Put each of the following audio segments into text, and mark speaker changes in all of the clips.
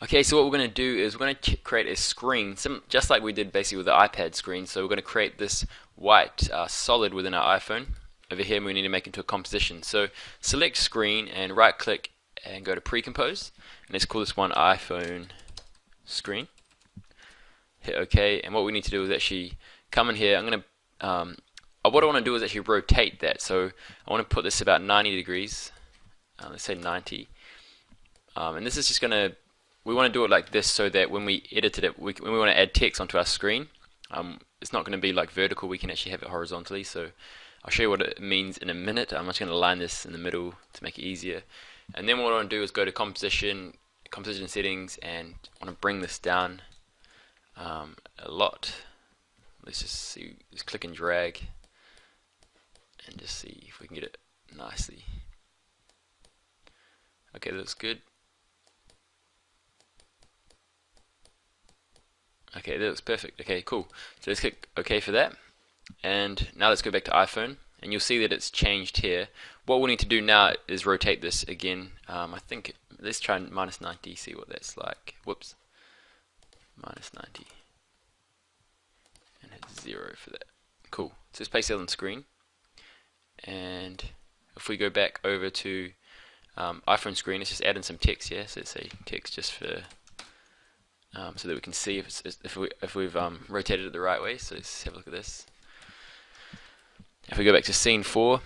Speaker 1: Okay, so what we're going to do is we're going to create a screen, just like we did basically with the iPad screen. So we're going to create this white solid within our iPhone. Over here we need to make it into a composition. So select screen and right click and go to pre-compose. And let's call this one iPhone screen. Hit OK, and what we need to do is actually come in here. I'm going to what I want to do is actually rotate that. So I want to put this about 90 degrees. Let's say 90. And this is just going to, we want to do it like this so that when we edited it, when we want to add text onto our screen, it's not going to be like vertical, we can actually have it horizontally. So I'll show you what it means in a minute. I'm just going to line this in the middle to make it easier. And then what I want to do is go to composition settings, and I want to bring this down a lot. Let's just see, just click and drag and just see if we can get it nicely. Okay, that looks good. Okay, that looks perfect. Okay, cool. So let's click OK for that. And now let's go back to iPhone, and you'll see that it's changed here. What we'll need to do now is rotate this again. I think, let's try minus 90, see what that's like. Whoops. Minus 90. And hit 0 for that. Cool. So let's place it on the screen. And if we go back over to iPhone screen, let's just add in some text here. So let's say text just for so that we can see if we've rotated it the right way. So let's have a look at this. If we go back to scene 4,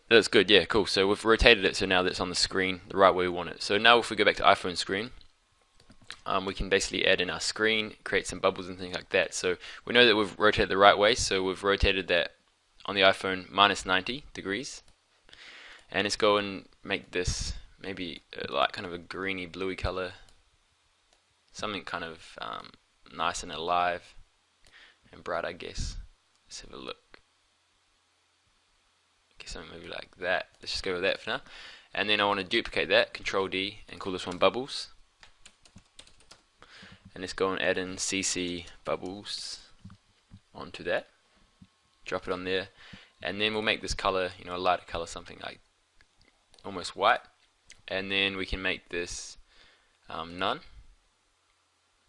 Speaker 1: that's good. Yeah, cool. So we've rotated it so now that's on the screen the right way we want it. So now if we go back to iPhone screen, we can basically add in our screen, create some bubbles and things like that. So we know that we've rotated the right way, so we've rotated that on the iPhone minus 90 degrees. And let's go and make this maybe like kind of a greeny bluey color, something kind of nice and alive and bright, I guess. Let's have a look. Okay, something maybe like that. Let's just go with that for now. And then I want to duplicate that, Control D, and call this one bubbles. And let's go and add in CC bubbles onto that. Drop it on there, and then we'll make this color, a lighter color, something like almost white. And then we can make this none.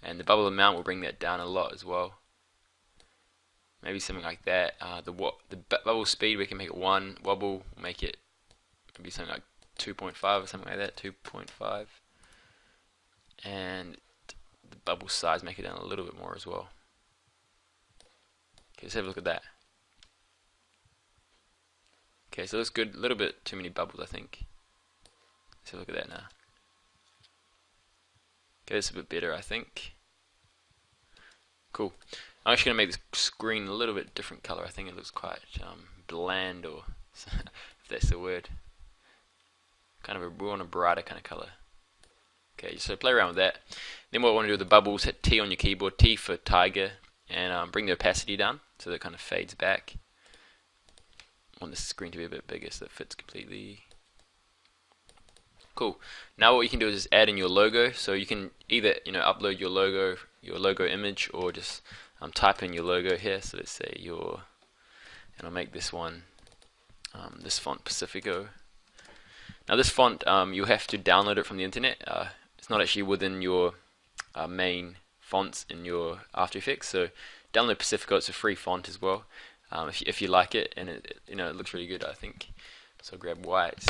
Speaker 1: And the bubble amount will bring that down a lot as well. Maybe something like that. The bubble speed, we can make it 1. Wobble, we'll make it maybe something like 2.5 or something like that. 2.5. And the bubble size, make it down a little bit more as well. Okay, let's have a look at that. Okay, so that's good. A little bit too many bubbles, I think. Let's have a look at that now. Okay, that's a bit better, I think. Cool. I'm actually going to make this screen a little bit different color. I think it looks quite bland, or if that's the word. Kind of we want a brighter kind of color. Okay, so play around with that. Then what I want to do with the bubbles, hit T on your keyboard, T for tiger, and bring the opacity down so that it kind of fades back. I want the screen to be a bit bigger so it fits completely. Cool. Now what you can do is just add in your logo. So you can either upload your logo image, or just type in your logo here. So let's say and I'll make this one this font Pacifico. Now this font you'll have to download it from the internet. It's not actually within your main fonts in your After Effects. So download Pacifico. It's a free font as well. If you like it, and it looks really good, I think. So grab white,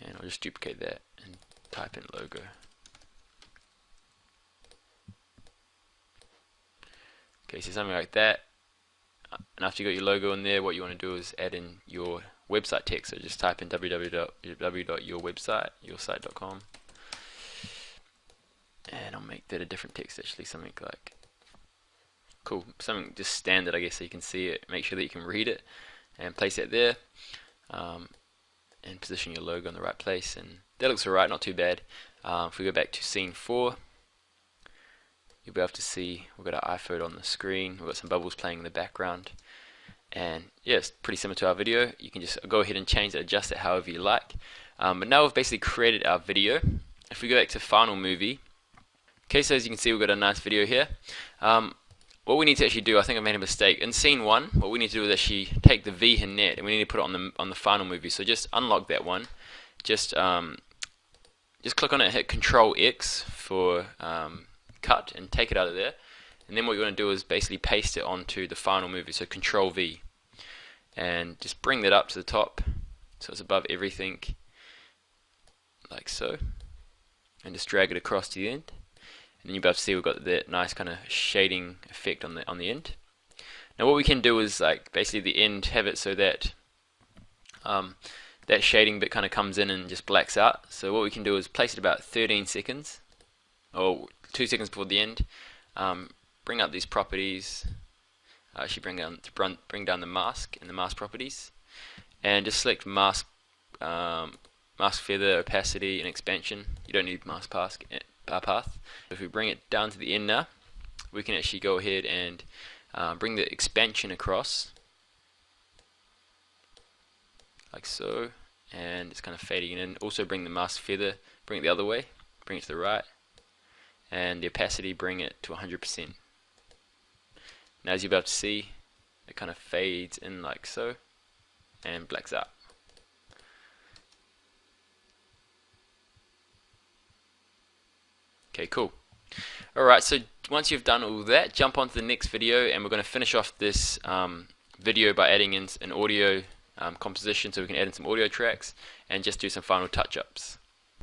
Speaker 1: and I'll just duplicate that and type in logo. Okay, so something like that. And after you got your logo in there, what you want to do is add in your website text. So just type in www.yoursite.com, and I'll make that a different text, actually, something like cool, something just standard, I guess, so you can see it. Make sure that you can read it, and place it there, and position your logo in the right place. And that looks alright, not too bad. If we go back to scene 4, you'll be able to see we've got our iPhone on the screen. We've got some bubbles playing in the background, and yeah, it's pretty similar to our video. You can just go ahead and change it, adjust it however you like. But now we've basically created our video. If we go back to Final Movie, okay, so as you can see, we've got a nice video here. What we need to actually do, I think I made a mistake. In scene 1, what we need to do is actually take the vignette and we need to put it on the Final Movie. So just unlock that one. Just just click on it and hit Control X for cut and take it out of there. And then what you want to do is basically paste it onto the final movie, so Control V. And just bring that up to the top so it's above everything, like so. And just drag it across to the end. And then you'll be able to see we've got that nice kind of shading effect on the end. Now what we can do is like basically the end have it so that that shading bit kind of comes in and just blacks out. So what we can do is place it about 13 seconds or 2 seconds before the end. Bring up these properties. Actually bring down the mask and the mask properties, and just select mask feather, opacity, and expansion. You don't need mask path. If we bring it down to the end now, we can actually go ahead and bring the expansion across, like so, and it's kind of fading in. Also bring the mask feather, bring it the other way, bring it to the right, and the opacity, bring it to 100%. Now as you're about to see, it kind of fades in like so, and blacks out. Okay, cool. Alright, so once you've done all that, jump onto the next video, and we're going to finish off this video by adding in an audio composition, so we can add in some audio tracks and just do some final touch-ups.